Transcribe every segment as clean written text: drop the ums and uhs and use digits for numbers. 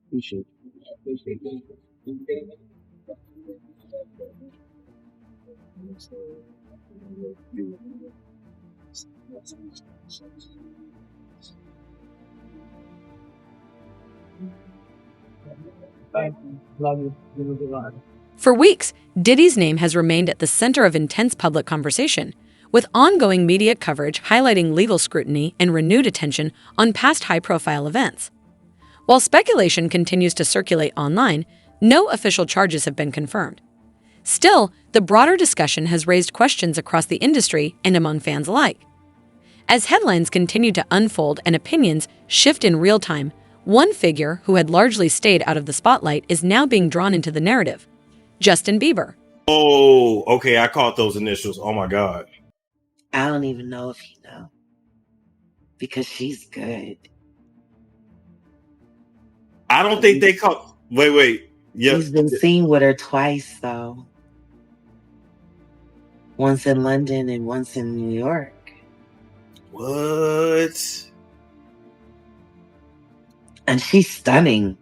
Appreciate Thank you. Love you. You will be right. For weeks, Diddy's name has remained at the center of intense public conversation, with ongoing media coverage highlighting legal scrutiny and renewed attention on past high-profile events. While speculation continues to circulate online, no official charges have been confirmed. Still, the broader discussion has raised questions across the industry and among fans alike. As headlines continue to unfold and opinions shift in real time, one figure who had largely stayed out of the spotlight is now being drawn into the narrative: Justin Bieber. Oh, okay. I caught those initials. Oh my God. I don't even know if you know. Because she's good. I don't think they caught. Wait. Yeah. He's been seen with her twice, though. Once in London and once in New York. What? And she's stunning.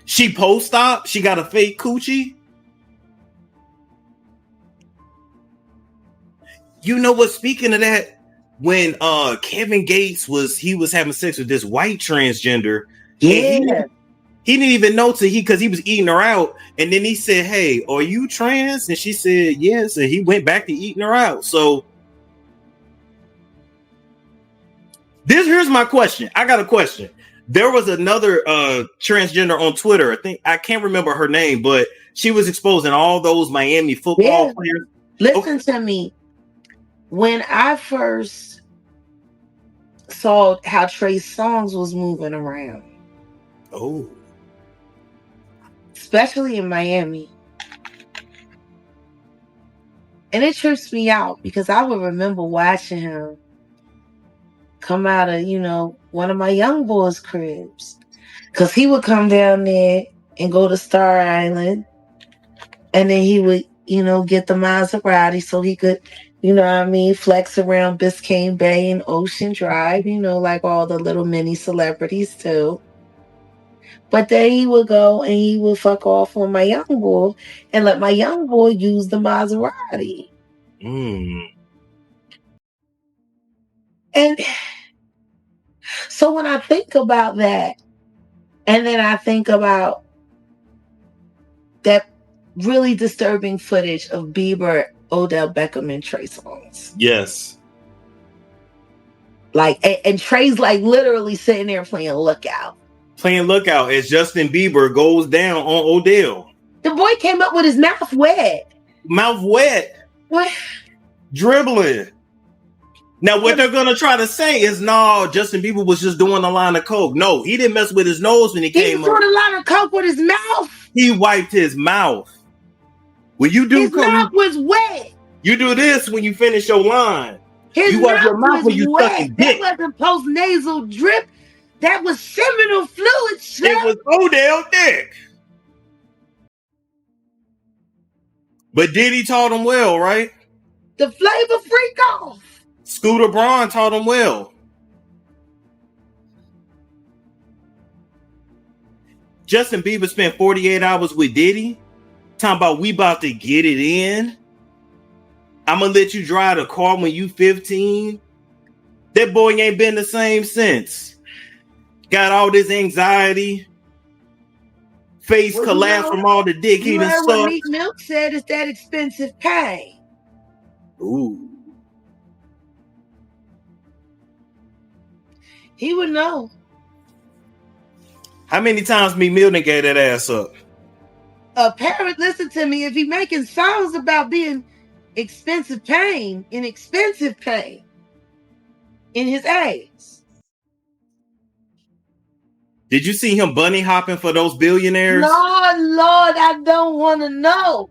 She post-op? She got a fake coochie? You know what? Speaking of that, when Kevin Gates was having sex with this white transgender, Yeah. he didn't even know because he was eating her out, and then he said, "Hey, are you trans?" And she said, "Yes," and he went back to eating her out. So here's my question. I got a question. There was another transgender on Twitter. I can't remember her name, but she was exposing all those Miami football players. Listen to me. When I first saw how Trey Songz was moving around, especially in Miami, and it trips me out because I would remember watching him come out of, one of my young boys' cribs. Because he would come down there and go to Star Island, and then he would, get the Maserati so he could, flex around Biscayne Bay and Ocean Drive, like all the little mini celebrities too. But then he would go and he would fuck off on my young boy and let my young boy use the Maserati. And so when I think about that, and then I think about that really disturbing footage of Bieber, Odell Beckham, and Trey Songz. Yes. And Trey's literally sitting there playing lookout. Playing lookout as Justin Bieber goes down on Odell. The boy came up with his mouth wet. Mouth wet. What? Dribbling. Now, what they're going to try to say is, no, Justin Bieber was just doing a line of coke. No, he didn't mess with his nose when he came up. He doing a line of coke with his mouth. He wiped his mouth. When you do his mouth was wet. You do this when you finish your line. His you wipe your mouth when you wet. That wasn't post-nasal drip. That was seminal fluid. It was Odell dick. But Diddy taught him well, right? The Flavor Freak off. Scooter Braun taught him well. Justin Bieber spent 48 hours with Diddy. Talking about we about to get it in. I'm going to let you drive the car when you 15. That boy ain't been the same since. Got all this anxiety. Face collapsed from all the dick he done sucked. What Meek Milk said is that expensive pain. Ooh. He would know. How many times Meek Mill done gave that ass up? A parent, listen to me, if he making songs about being expensive pain, in his age. Did you see him bunny hopping for those billionaires? Lord, I don't want to know.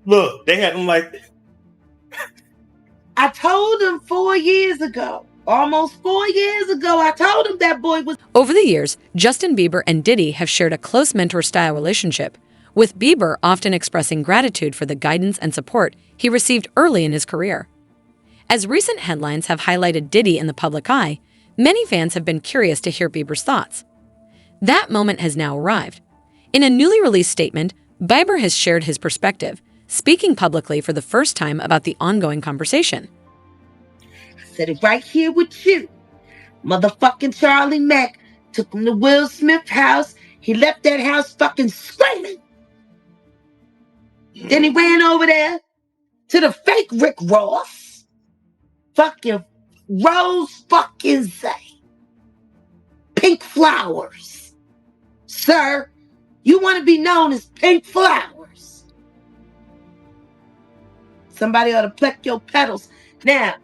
Look, they had him like... I told him 4 years ago. Almost 4 years ago, I told him that boy was... Over the years, Justin Bieber and Diddy have shared a close mentor-style relationship, with Bieber often expressing gratitude for the guidance and support he received early in his career. As recent headlines have highlighted Diddy in the public eye, Many fans have been curious to hear Bieber's thoughts. That moment has now arrived. In a newly released statement, Bieber has shared his perspective, speaking publicly for the first time about the ongoing conversation. I said it right here with you. Motherfucking Charlie Mack took him to Will Smith's house. He left that house fucking screaming. Then he ran over there to the fake Rick Ross. Fucking Rose fucking say. Pink flowers. Sir, you want to be known as Pink Flowers. Somebody ought to pluck your petals. Now,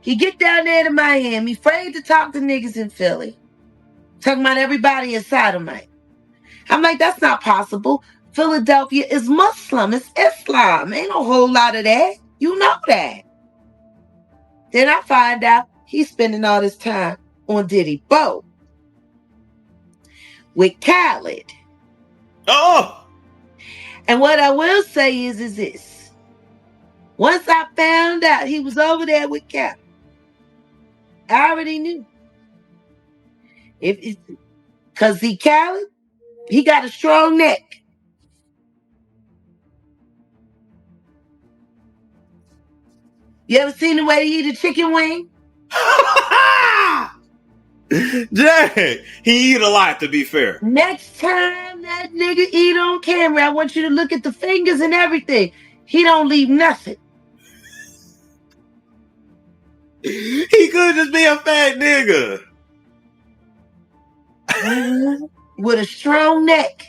he get down there to Miami, afraid to talk to niggas in Philly. Talking about everybody is sodomite. I'm like, that's not possible. Philadelphia is Muslim. It's Islam. Ain't no whole lot of that. You know that. Then I find out he's spending all this time on Diddy boat with Khaled. Oh! And what I will say is this. Once I found out he was over there with Khaled, I already knew. Because Khaled, he got a strong neck. You ever seen the way he eat a chicken wing? Dang, he eat a lot, to be fair. Next time that nigga eat on camera, I want you to look at the fingers and everything. He don't leave nothing. He could just be a fat nigga. With a strong neck.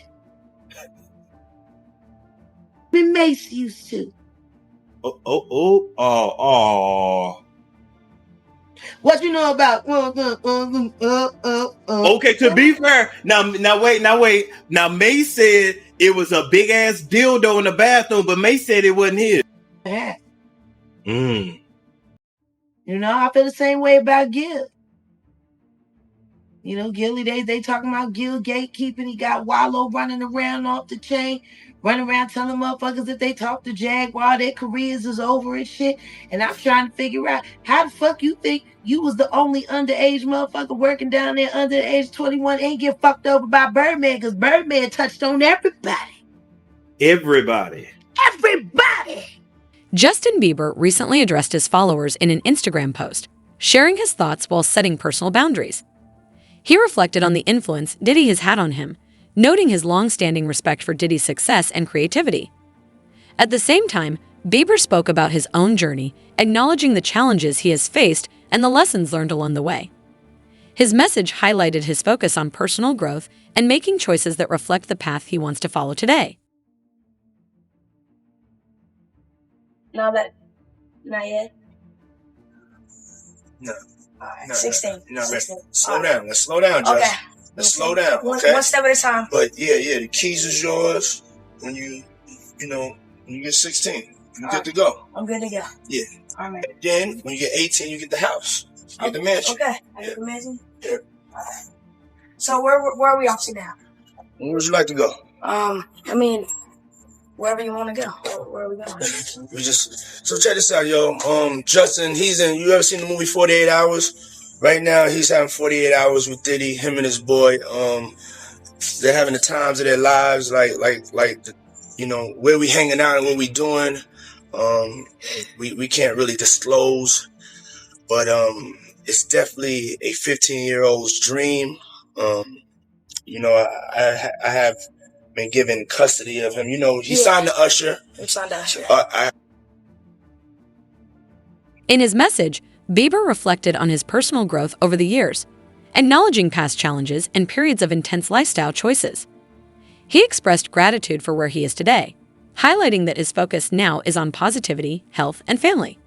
Mace used to. Oh. What you know about? Okay, to be fair, now wait. Now Mace said it was a big ass dildo in the bathroom, but Mace said it wasn't his. Yeah. You know, I feel the same way about Gil. You know, Gilly, they talking about Gil gatekeeping. He got Wallow running around off the chain, running around telling motherfuckers if they talk to Jaguar, their careers is over and shit. And I'm trying to figure out how the fuck you think you was the only underage motherfucker working down there under the age 21 ain't get fucked over by Birdman, because Birdman touched on everybody. Everybody. Justin Bieber recently addressed his followers in an Instagram post, sharing his thoughts while setting personal boundaries. He reflected on the influence Diddy has had on him, noting his long-standing respect for Diddy's success and creativity. At the same time, Bieber spoke about his own journey, acknowledging the challenges he has faced and the lessons learned along the way. His message highlighted his focus on personal growth and making choices that reflect the path he wants to follow today. Not yet. No. All right, 16. No, 16. Slow down. Let's slow down, Justin. Okay. Let's slow down. Okay. One step at a time. But yeah, the keys is yours when you get 16. You good to go. I'm good to go. Yeah. All right. Then when you get 18, you get the house. You get the mansion. Okay. I get the mansion? Yeah. All right. So where are we off to now? Where would you like to go? I mean, wherever you want to go. Where are we going? So check this out, yo. Justin, you ever seen the movie 48 Hours? Right now, he's having 48 hours with Diddy, him and his boy. They're having the times of their lives, like where we hanging out and what we doing. We can't really disclose, but it's definitely a 15-year-old's dream. I have been given custody of him. He signed to Usher. He signed to Usher. In his message, Bieber reflected on his personal growth over the years, acknowledging past challenges and periods of intense lifestyle choices. He expressed gratitude for where he is today, highlighting that his focus now is on positivity, health, and family.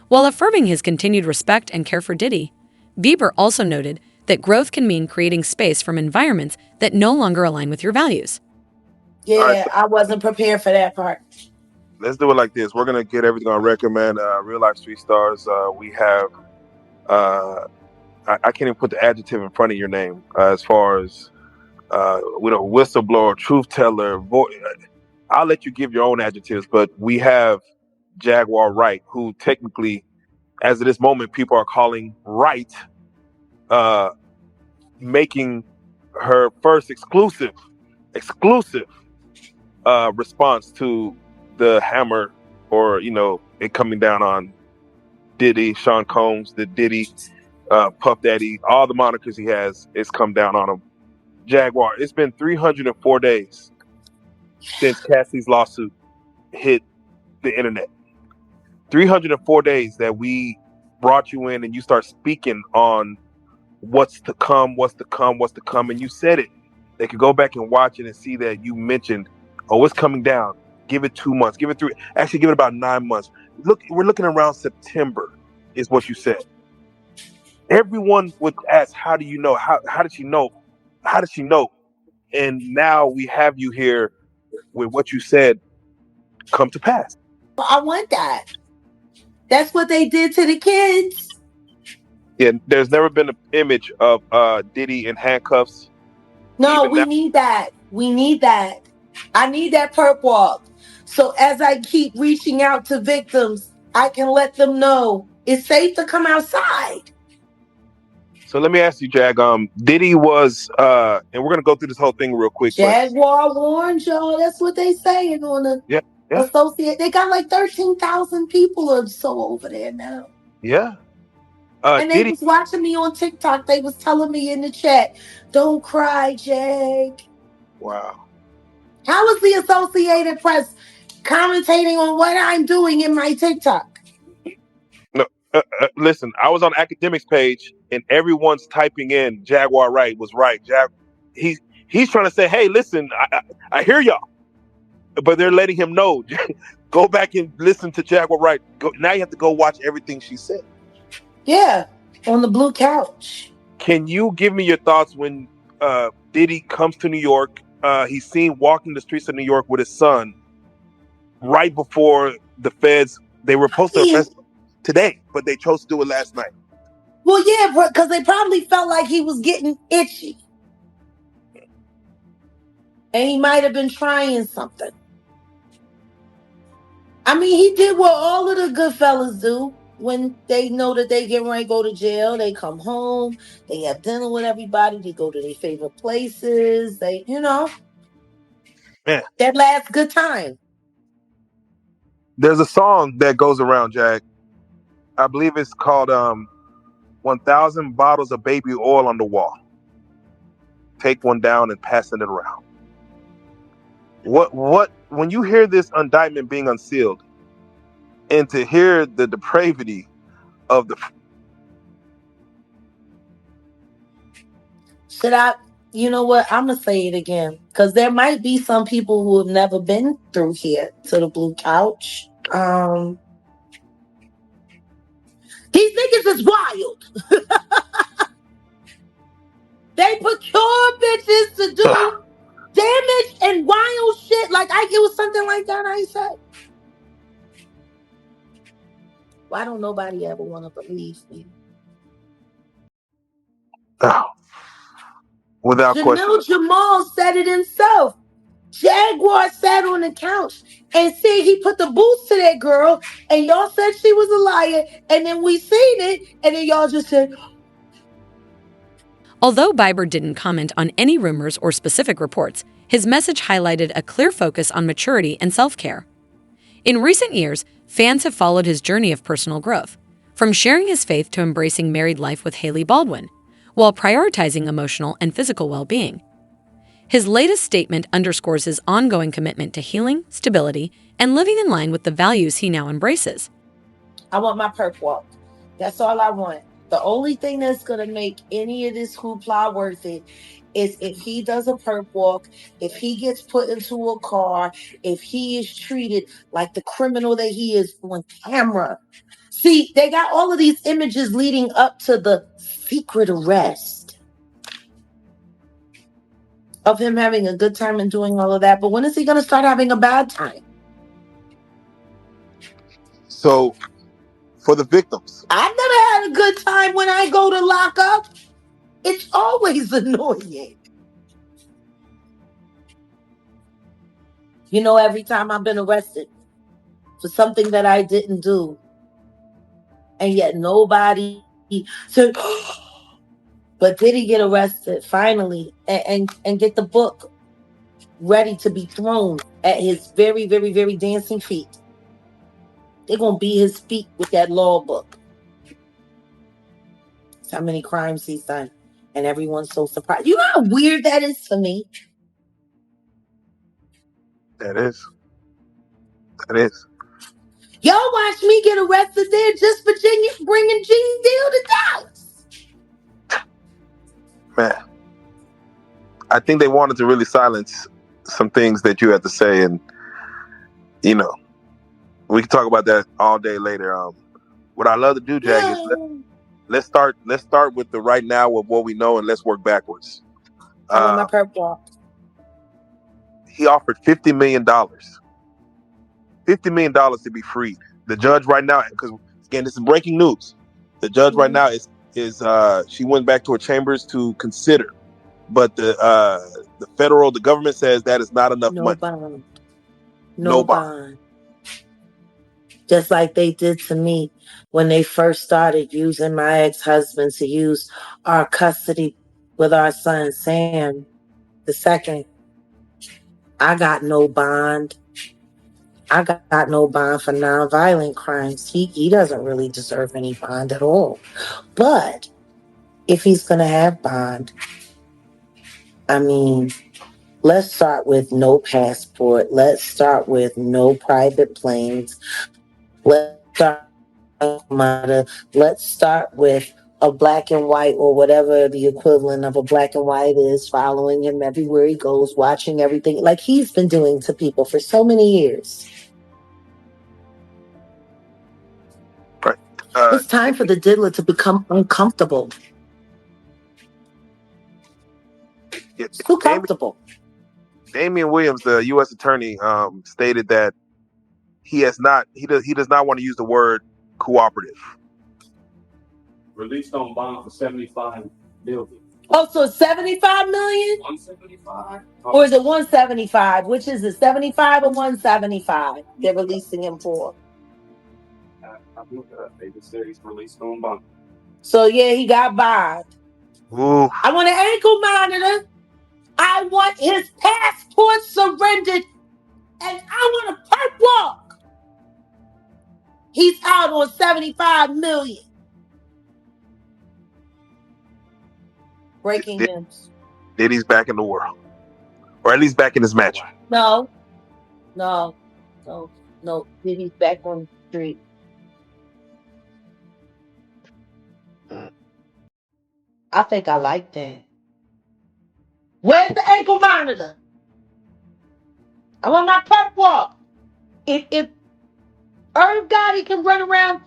While affirming his continued respect and care for Diddy, Bieber also noted that growth can mean creating space from environments that no longer align with your values. Yeah, All right. I wasn't prepared for that part. Let's do it like this. We're going to get everything on record, man. Real Life Street Stars. We have, I can't even put the adjective in front of your name as far as, whistleblower, truth teller. I'll let you give your own adjectives, but we have Jaguar Wright, who technically, as of this moment, people are calling Wright, uh, making her first exclusive response to the hammer, or it coming down on Diddy, Sean Combs, the Diddy, Puff Daddy, all the monikers he has, it's come down on him. Jaguar, it's been 304 days since Cassie's lawsuit hit the internet. 304 days that we brought you in and you start speaking on what's to come, and you said it. They could go back and watch it and see that you mentioned, oh, it's coming down. Give it 2 months. Give it 3. Actually, give it about 9 months. Look, we're looking around September, is what you said. Everyone would ask, how do you know? How did she know? How did she know? And now we have you here with what you said come to pass. I want that. That's what they did to the kids. Yeah, there's never been an image of Diddy in handcuffs. No, we need that. We need that. I need that perp walk. So as I keep reaching out to victims, I can let them know it's safe to come outside. So let me ask you, Jag. Diddy was, and we're gonna go through this whole thing real quick. Jaguar warned y'all. That's what they saying on the associate. They got like 13,000 people or so over there now. Yeah. And they was watching me on TikTok. They was telling me in the chat, "Don't cry, Jag." Wow. How is the Associated Press commentating on what I'm doing in my TikTok? No, listen. I was on academics page, and everyone's typing in Jaguar Wright was right. He's trying to say, hey, listen, I hear y'all, but they're letting him know. Go back and listen to Jaguar Wright. Now you have to go watch everything she said. Yeah, on the blue couch. Can you give me your thoughts when Diddy comes to New York? He's seen walking the streets of New York with his son right before the feds. They were supposed to arrest him today, but they chose to do it last night. Well, yeah, because they probably felt like he was getting itchy. And he might have been trying something. I mean, he did what all of the good fellas do. When they know that they get ready to go to jail, they come home, they have dinner with everybody, they go to their favorite places, Man. That last good time. There's a song that goes around, Jag. I believe it's called 1,000 bottles of baby oil on the wall. Take one down and passing it around. What when you hear this indictment being unsealed, and to hear the depravity of the... Should I, you know what, I'm going to say it again. Because there might be some people who have never been through here to the blue couch. These niggas is wild. They procure bitches to do damage and wild shit. Like, it was something like that I said. Why don't nobody ever want to believe me? Without question. Jamal said it himself. Jaguar sat on the couch and said he put the boots to that girl, and y'all said she was a liar, and then we seen it, and then y'all just said... Although Bieber didn't comment on any rumors or specific reports, his message highlighted a clear focus on maturity and self-care. In recent years, fans have followed his journey of personal growth, from sharing his faith to embracing married life with Hailey Baldwin, while prioritizing emotional and physical well-being. His latest statement underscores his ongoing commitment to healing, stability, and living in line with the values he now embraces. I want my perp walk. That's all I want. The only thing that's going to make any of this hoopla worth it is if he does a perp walk, if he gets put into a car, if he is treated like the criminal that he is on camera. See, they got all of these images leading up to the secret arrest of him having a good time and doing all of that. But when is he going to start having a bad time? So, for the victims, I've never had a good time when I go to lock up. It's always annoying. You know, every time I've been arrested for something that I didn't do, and yet nobody said, But did he get arrested finally and get the book ready to be thrown at his very, very, very dancing feet? They're going to beat his feet with that law book. That's how many crimes he's done. And everyone's so surprised. You know how weird that is for me? That is. That is. Y'all watch me get arrested there just for bringing Gene Deal to Dallas. Man, I think they wanted to really silence some things that you had to say, and you know, we can talk about that all day later. What I love to do, Jag, is let's start with the right now of what we know, and let's work backwards. I want my perp walk. He offered $50 million. $50 million to be freed. The judge right now, because again, this is breaking news. The judge right now is she went back to her chambers to consider, but the government says that is not enough money. Bond. No bond. Just like they did to me when they first started using my ex-husband to use our custody with our son Sam the second. I got no bond. I got no bond for nonviolent crimes. He doesn't really deserve any bond at all. But if he's going to have bond, I mean, let's start with no passport. Let's start with no private planes. Let's start with a black and white, or whatever the equivalent of a black and white is, following him everywhere he goes, watching everything like he's been doing to people for so many years. Right. It's time for the diddler to become uncomfortable. It's too comfortable. Damian Williams, the U.S. attorney, stated that he does not want to use the word cooperative. Released on bond for $75 million. Oh, so $75 million? 175. Or is it 175? Which is it, 75 or 175? They're releasing him for. I'm looking at it. They just said he's released on bond. So yeah, he got bond. Ooh. I want an ankle monitor. I want his passport surrendered, and I want a perp walk. He's out on $75 million. Breaking news. Diddy's back in the world, or at least back in his match. No. Diddy's back on the street. I think I like that. Where's the ankle monitor? I want my perp walk. If Irv Gotti can run around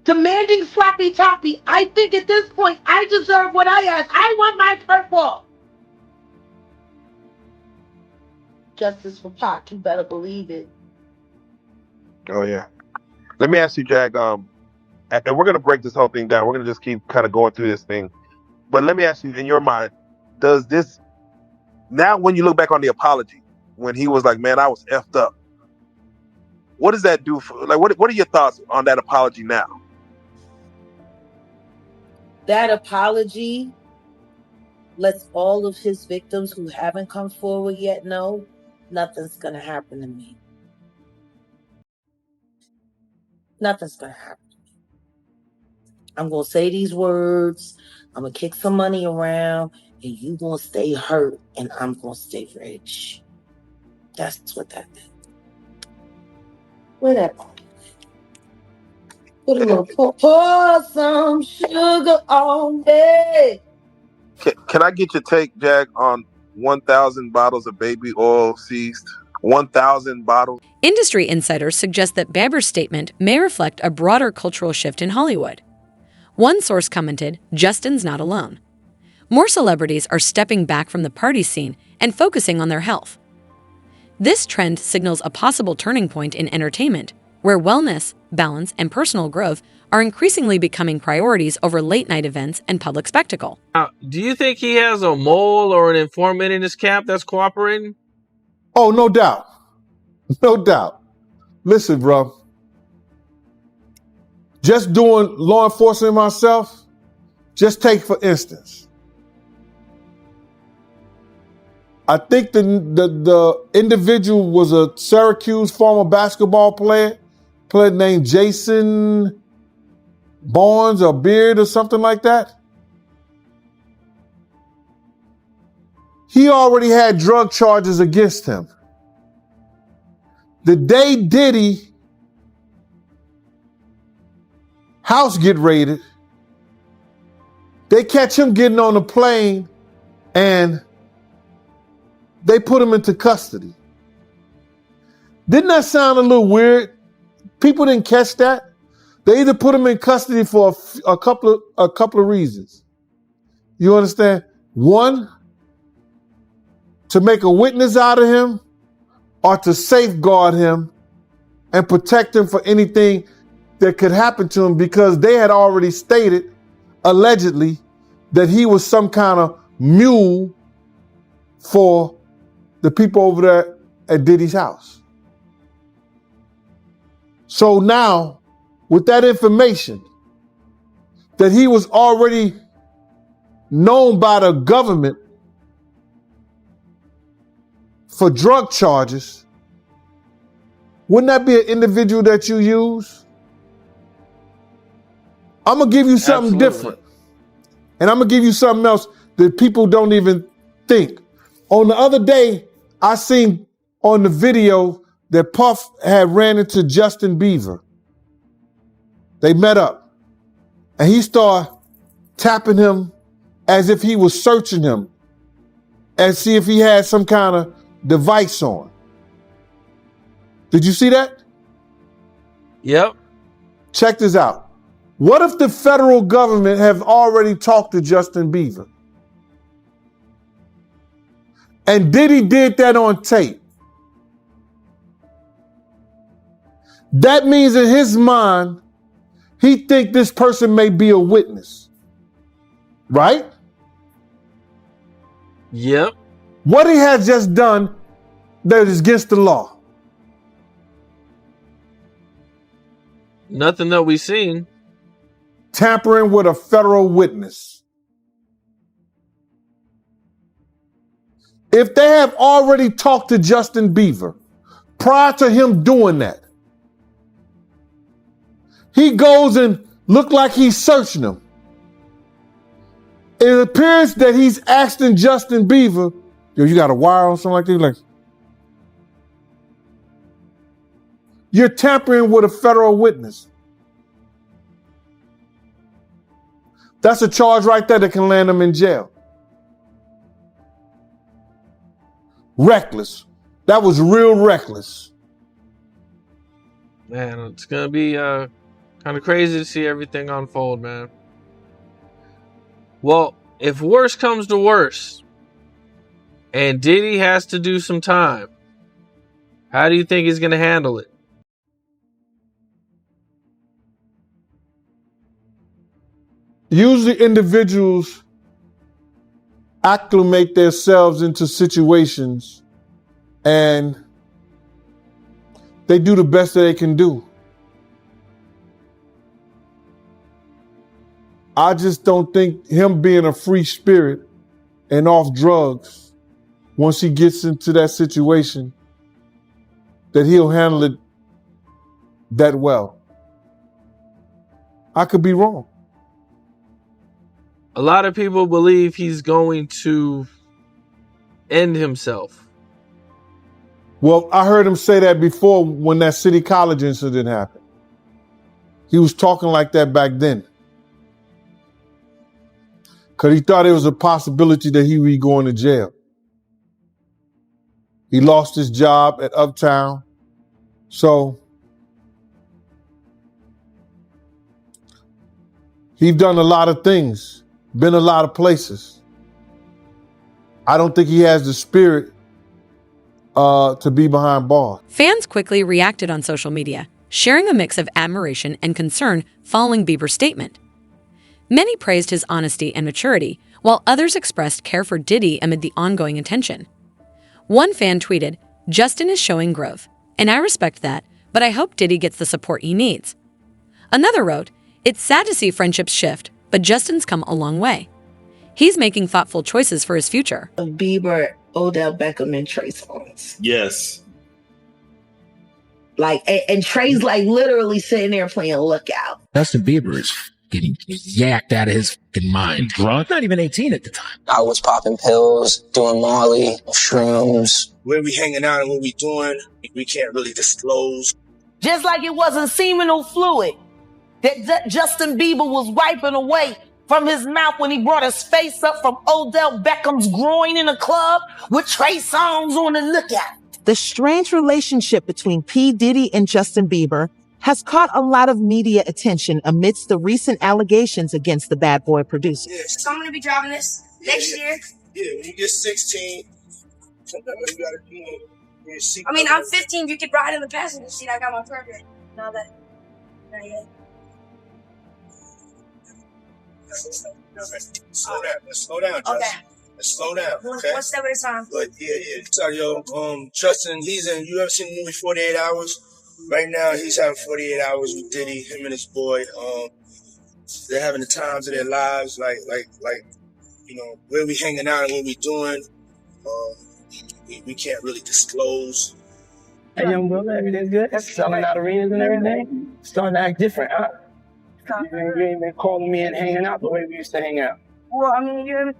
demanding sloppy toppy, I think at this point I deserve what I ask. I want my perp walk. Justice for Pac, you better believe it. Oh yeah. Let me ask you, Jag. And we're gonna break this whole thing down. We're gonna just keep kind of going through this thing. But let me ask you, in your mind, does this now, when you look back on the apology, when he was like, "Man, I was effed up," what does that do for? Like, what are your thoughts on that apology now? That apology lets all of his victims who haven't come forward yet know nothing's gonna happen to me. Nothing's gonna happen. I'm gonna say these words. I'm gonna kick some money around, and you gonna stay hurt, and I'm gonna stay rich. That's what that is. Where that? Put a little pour some sugar on me. Can I get your take, Jag, on 1,000 bottles of baby oil seized? 1,000 bottles. Industry insiders suggest that Bieber's statement may reflect a broader cultural shift in Hollywood. One source commented, "Justin's not alone." More celebrities are stepping back from the party scene and focusing on their health. This trend signals a possible turning point in entertainment, where wellness, balance, and personal growth are increasingly becoming priorities over late-night events and public spectacle. Now, do you think he has a mole or an informant in his camp that's cooperating? Oh, no doubt. No doubt. Listen, bro. Just doing law enforcement myself, just take for instance, I think the individual was a Syracuse former basketball player named Jason Barnes or Beard or something like that. He already had drug charges against him. The day Diddy house get raided, they catch him getting on a plane and they put him into custody. Didn't that sound a little weird? People didn't catch that. They either put him in custody for a couple of reasons. You understand? One, to make a witness out of him, or to safeguard him and protect him for anything that could happen to him, because they had already stated, allegedly, that he was some kind of mule for the people over there at Diddy's house. So now, with that information, that he was already known by the government for drug charges, wouldn't that be an individual that you use? I'm going to give you something different. And I'm going to give you something else that people don't even think. On the other day, I seen on the video that Puff had ran into Justin Bieber. They met up. And he started tapping him as if he was searching him and see if he had some kind of device on. Did you see that? Yep. Check this out. What if the federal government have already talked to Justin Bieber? And Diddy did that on tape. That means in his mind, he think this person may be a witness. Right? Yep. What he has just done that is against the law? Nothing that we've seen. Tampering with a federal witness. If they have already talked to Justin Bieber prior to him doing that, he goes and look like he's searching him. It appears that he's asking Justin Bieber, yo, you got a wire or something like that? Like, you're tampering with a federal witness. That's a charge right there that can land him in jail. Reckless. That was real reckless. Man, it's going to be kind of crazy to see everything unfold, man. Well, if worse comes to worse and Diddy has to do some time, how do you think he's going to handle it? Usually individuals acclimate themselves into situations and they do the best that they can do. I just don't think him being a free spirit and off drugs, once he gets into that situation, that he'll handle it that well. I could be wrong. A lot of people believe he's going to end himself. Well, I heard him say that before when that City College incident happened. He was talking like that back then. Because he thought it was a possibility that he would be going to jail. He lost his job at Uptown. So he's done a lot of things, been a lot of places. I don't think he has the spirit to be behind bars. Fans quickly reacted on social media, sharing a mix of admiration and concern following Bieber's statement. Many praised his honesty and maturity, while others expressed care for Diddy amid the ongoing attention. One fan tweeted, "Justin is showing growth, and I respect that, but I hope Diddy gets the support he needs." Another wrote, "It's sad to see friendships shift, but Justin's come a long way. He's making thoughtful choices for his future." Bieber Odell Beckham and Trey Songz. Yes. Like, and Trey's like literally sitting there playing Lookout. Justin Bieber is getting yacked out of his mind. Drunk? Not even 18 at the time. I was popping pills, doing Molly, shrooms. Where we hanging out and what we doing, we can't really disclose. Just like it wasn't seminal fluid that Justin Bieber was wiping away from his mouth when he brought his face up from Odell Beckham's groin in a club with Trey Songz on the Lookout. The strange relationship between P. Diddy and Justin Bieber has caught a lot of media attention amidst the recent allegations against the bad boy producer. Yeah. So I'm going to be driving this next year. Yeah, when you get 16, sometimes you gotta do it. I mean, I'm 15. You could ride in the passenger seat. I got my permit. Not yet. Slow down. Let's slow down, Justin. Okay. Let's slow down. Okay. One step at a time. But yeah. Sorry, yo. Justin, you ever seen the movie 48 Hours? Right now, he's having 48 hours with Diddy, him and his boy. They're having the times of their lives, like, you know, where we hanging out and what we doing. We can't really disclose. Hey, young brother, everything's good? That's selling out arenas and everything. Starting to act different, huh? You ain't been calling me and hanging out the way we used to hang out. Well, I mean,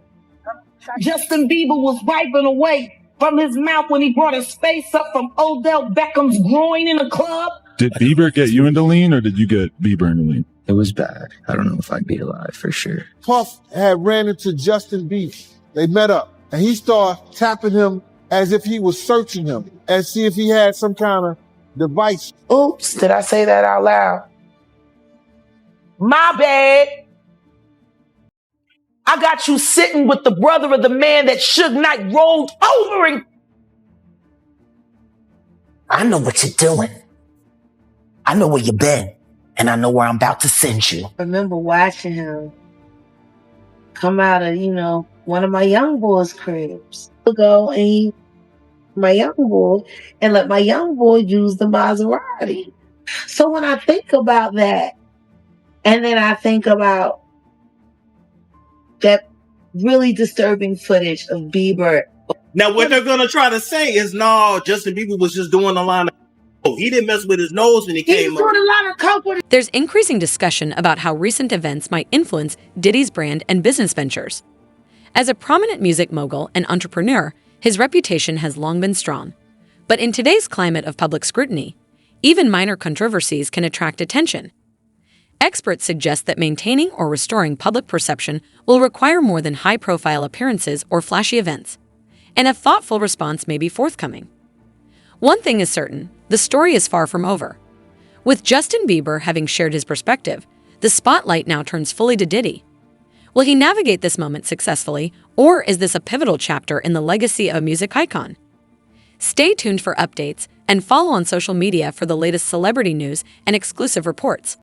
Justin Bieber was wiping away from his mouth when he brought his face up from Odell Beckham's groin in a club. Did Bieber get you into lean, or did you get Bieber into lean? It was bad. I don't know if I'd be alive for sure. Puff had ran into Justin Bieber. They met up, and he started tapping him as if he was searching him, and see if he had some kind of device. Oops, did I say that out loud? My bad. I got you sitting with the brother of the man that Suge Knight rolled over and... I know what you're doing. I know where you've been, and I know where I'm about to send you. I remember watching him come out of, one of my young boys' cribs. Go and my young boy and let my young boy use the Maserati. So when I think about that, and then I think about that really disturbing footage of Bieber. Now, what they're going to try to say is, no, Justin Bieber was just doing a line of coke. He didn't mess with his nose when he came up. Doing a lot of coke with There's increasing discussion about how recent events might influence Diddy's brand and business ventures. As a prominent music mogul and entrepreneur, his reputation has long been strong. But in today's climate of public scrutiny, even minor controversies can attract attention. Experts suggest that maintaining or restoring public perception will require more than high-profile appearances or flashy events, and a thoughtful response may be forthcoming. One thing is certain, the story is far from over. With Justin Bieber having shared his perspective, the spotlight now turns fully to Diddy. Will he navigate this moment successfully, or is this a pivotal chapter in the legacy of a music icon? Stay tuned for updates and follow on social media for the latest celebrity news and exclusive reports.